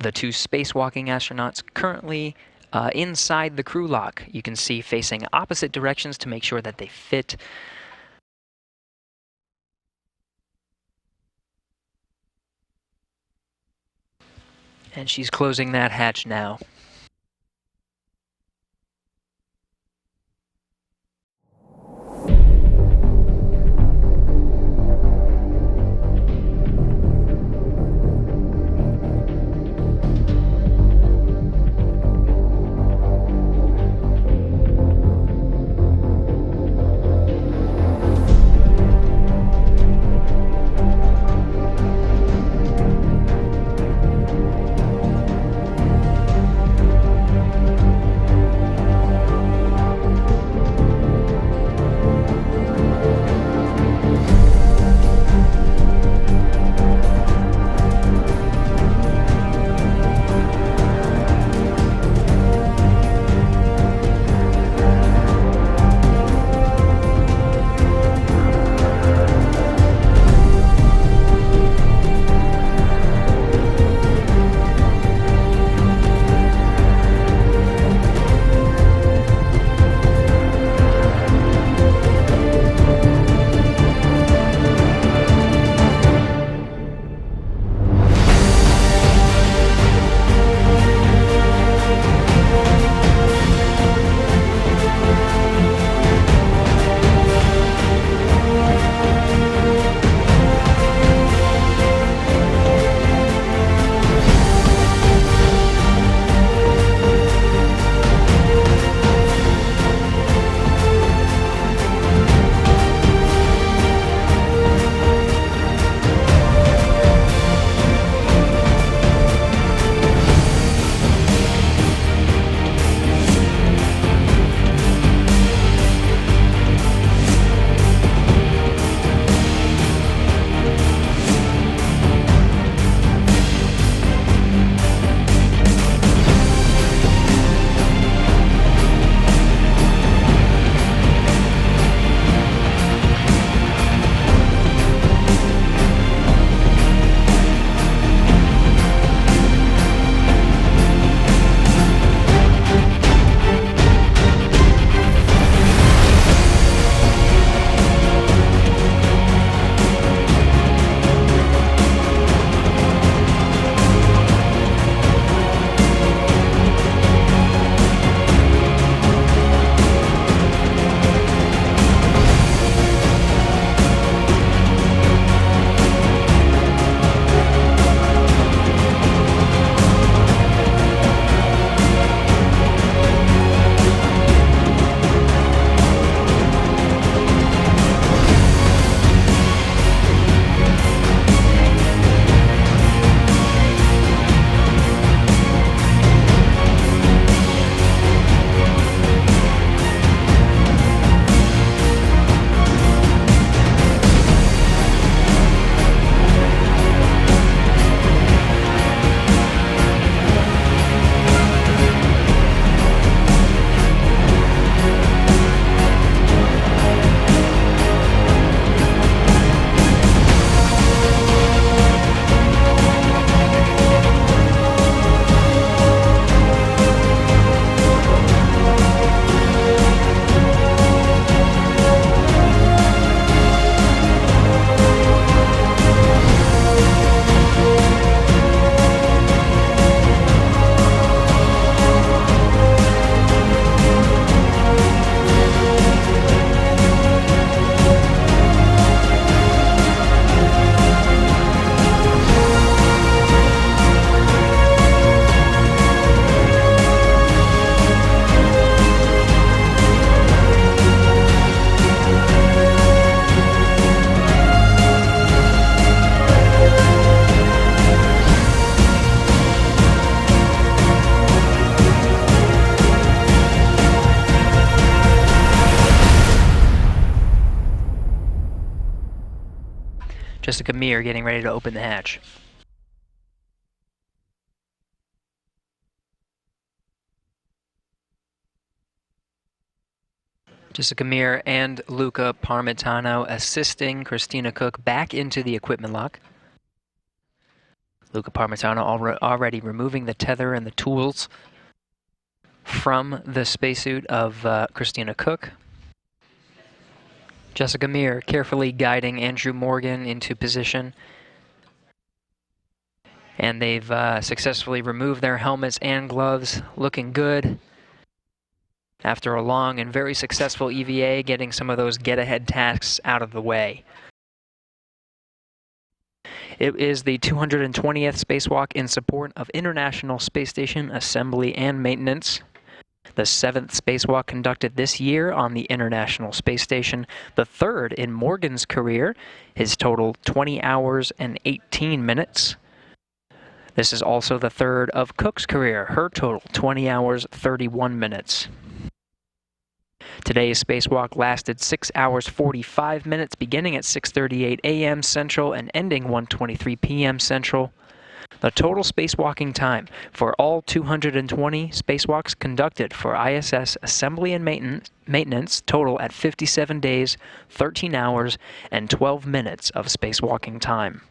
the two spacewalking astronauts currently inside the crew lock. You can see facing opposite directions to make sure that they fit. And she's closing that hatch now. Jessica Meir getting ready to open the hatch. Jessica Meir and Luca Parmitano assisting Christina Koch back into the equipment lock. Luca Parmitano already removing the tether and the tools from the spacesuit of Christina Koch. Jessica Meir carefully guiding Andrew Morgan into position. And they've successfully removed their helmets and gloves, looking good. After a long and very successful EVA, getting some of those get-ahead tasks out of the way. It is the 220th spacewalk in support of International Space Station assembly and maintenance. The 7th spacewalk conducted this year on the International Space Station, the 3rd in Morgan's career, his total 20 hours and 18 minutes. This is also the 3rd of Cook's career, her total 20 hours 31 minutes. Today's spacewalk lasted 6 hours 45 minutes, beginning at 6:38 a.m. Central and ending 1:23 p.m. Central. The total spacewalking time for all 220 spacewalks conducted for ISS assembly and maintenance total at 57 days, 13 hours, and 12 minutes of spacewalking time.